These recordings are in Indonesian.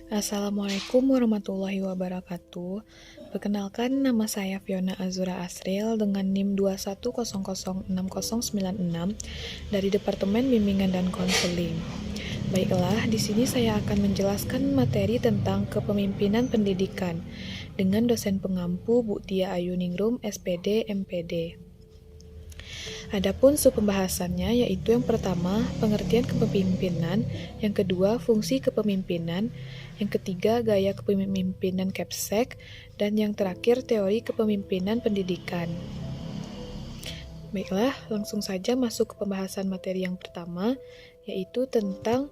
Assalamualaikum warahmatullahi wabarakatuh. Perkenalkan, nama saya Fiona Azura Asril dengan NIM 210060096 dari Departemen Bimbingan dan Konseling. Baiklah, di sini saya akan menjelaskan materi tentang kepemimpinan pendidikan dengan dosen pengampu Bu Tia Ayuningrum, SPD, MPD. Adapun subpembahasannya yaitu yang pertama, pengertian kepemimpinan, yang kedua, fungsi kepemimpinan, yang ketiga, gaya kepemimpinan Capsek, dan yang terakhir, teori kepemimpinan pendidikan. Baiklah, langsung saja masuk ke pembahasan materi yang pertama, yaitu tentang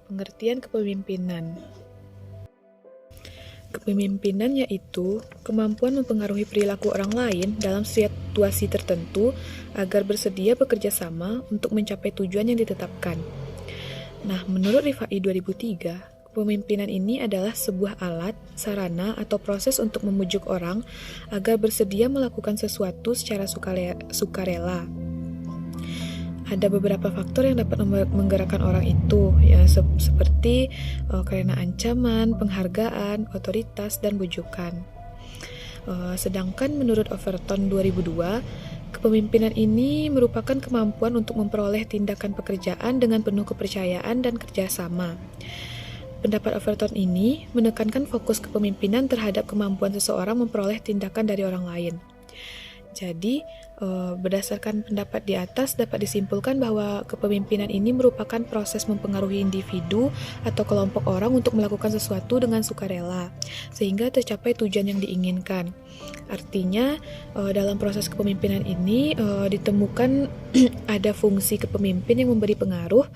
pengertian kepemimpinan. Kepemimpinan yaitu kemampuan mempengaruhi perilaku orang lain dalam situasi tertentu agar bersedia bekerja sama untuk mencapai tujuan yang ditetapkan. Nah, menurut Rifai 2003, kepemimpinan ini adalah sebuah alat, sarana, atau proses untuk membujuk orang agar bersedia melakukan sesuatu secara sukarela. Ada beberapa faktor yang dapat menggerakkan orang itu, ya seperti karena ancaman, penghargaan, otoritas, dan bujukan. Sedangkan menurut Overton 2002, kepemimpinan ini merupakan kemampuan untuk memperoleh tindakan pekerjaan dengan penuh kepercayaan dan kerjasama. Pendapat Overton ini menekankan fokus kepemimpinan terhadap kemampuan seseorang memperoleh tindakan dari orang lain. Jadi, berdasarkan pendapat di atas dapat disimpulkan bahwa kepemimpinan ini merupakan proses mempengaruhi individu atau kelompok orang untuk melakukan sesuatu dengan sukarela, sehingga tercapai tujuan yang diinginkan. Artinya, dalam proses kepemimpinan ini ditemukan ada fungsi kepemimpin yang memberi pengaruh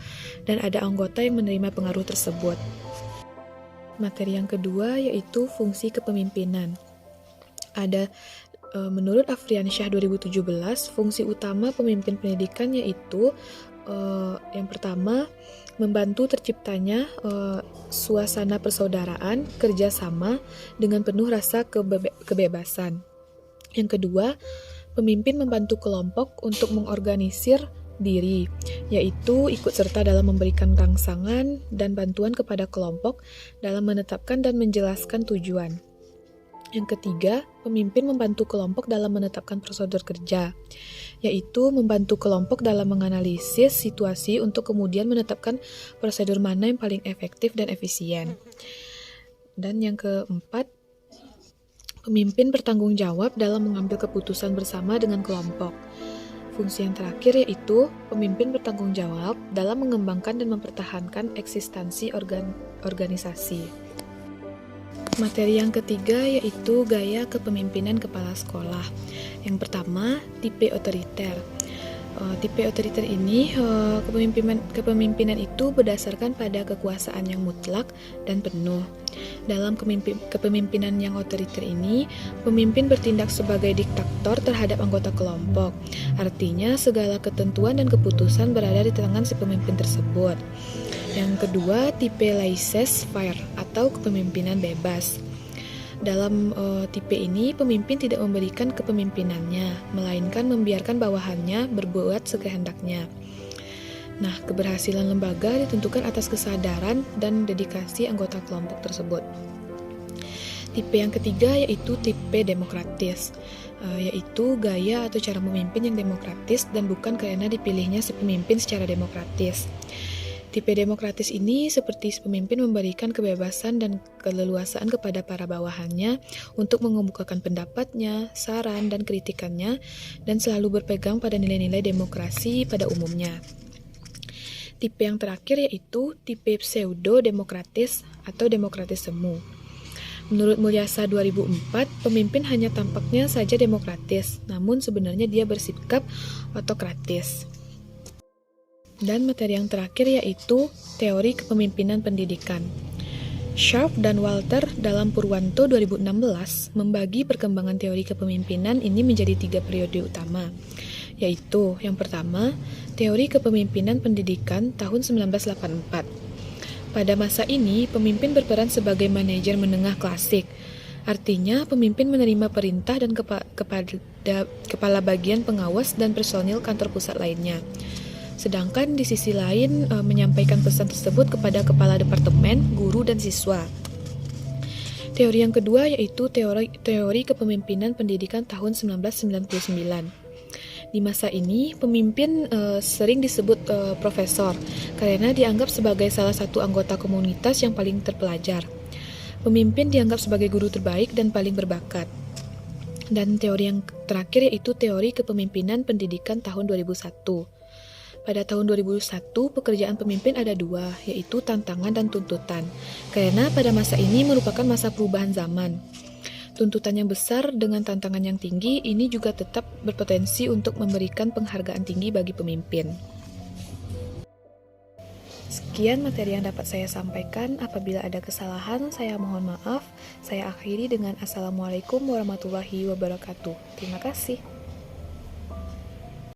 dan ada anggota yang menerima pengaruh tersebut. Materi yang kedua yaitu fungsi kepemimpinan. Menurut Afriansyah 2017, fungsi utama pemimpin pendidikan yaitu yang pertama, membantu terciptanya suasana persaudaraan, kerjasama dengan penuh rasa kebebasan. Yang kedua, pemimpin membantu kelompok untuk mengorganisir diri, yaitu ikut serta dalam memberikan rangsangan dan bantuan kepada kelompok dalam menetapkan dan menjelaskan tujuan. Yang ketiga, pemimpin membantu kelompok dalam menetapkan prosedur kerja, yaitu membantu kelompok dalam menganalisis situasi untuk kemudian menetapkan prosedur mana yang paling efektif dan efisien. Dan yang keempat, pemimpin bertanggung jawab dalam mengambil keputusan bersama dengan kelompok. Fungsi yang terakhir yaitu pemimpin bertanggung jawab dalam mengembangkan dan mempertahankan eksistensi organisasi. Materi yang ketiga yaitu gaya kepemimpinan kepala sekolah. Yang pertama, tipe otoriter. Tipe otoriter ini, kepemimpinan itu berdasarkan pada kekuasaan yang mutlak dan penuh. Dalam kepemimpinan yang otoriter ini, pemimpin bertindak sebagai diktator terhadap anggota kelompok. Artinya, segala ketentuan dan keputusan berada di tangan si pemimpin tersebut. Yang kedua, tipe laissez-faire atau kepemimpinan bebas. Dalam tipe ini, pemimpin tidak memberikan kepemimpinannya, melainkan membiarkan bawahannya berbuat sekehendaknya. Nah, keberhasilan lembaga ditentukan atas kesadaran dan dedikasi anggota kelompok tersebut. Tipe yang ketiga yaitu tipe demokratis, yaitu gaya atau cara memimpin yang demokratis dan bukan karena dipilihnya si pemimpin secara demokratis. Tipe demokratis ini seperti pemimpin memberikan kebebasan dan keleluasaan kepada para bawahannya untuk mengemukakan pendapatnya, saran, dan kritikannya, dan selalu berpegang pada nilai-nilai demokrasi pada umumnya. Tipe yang terakhir yaitu tipe pseudo-demokratis atau demokratis semu. Menurut Mulyasa 2004, pemimpin hanya tampaknya saja demokratis, namun sebenarnya dia bersikap otokratis. Dan materi yang terakhir yaitu teori kepemimpinan pendidikan. Sharp dan Walter dalam Purwanto 2016 membagi perkembangan teori kepemimpinan ini menjadi 3 periode utama, yaitu yang pertama, teori kepemimpinan pendidikan tahun 1984. Pada masa ini, pemimpin berperan sebagai manajer menengah klasik. Artinya, pemimpin menerima perintah dan kepada kepala bagian pengawas dan personil kantor pusat lainnya. sedangkan di sisi lain menyampaikan pesan tersebut kepada kepala departemen, guru, dan siswa. Teori yang kedua yaitu teori kepemimpinan pendidikan tahun 1999. Di masa ini, pemimpin sering disebut profesor karena dianggap sebagai salah satu anggota komunitas yang paling terpelajar. Pemimpin dianggap sebagai guru terbaik dan paling berbakat. Dan teori yang terakhir yaitu teori kepemimpinan pendidikan tahun 2001. Pada tahun 2001, pekerjaan pemimpin ada dua, yaitu tantangan dan tuntutan. Karena pada masa ini merupakan masa perubahan zaman. Tuntutan yang besar dengan tantangan yang tinggi ini juga tetap berpotensi untuk memberikan penghargaan tinggi bagi pemimpin. Sekian materi yang dapat saya sampaikan. Apabila ada kesalahan, saya mohon maaf. Saya akhiri dengan Assalamualaikum warahmatullahi wabarakatuh. Terima kasih.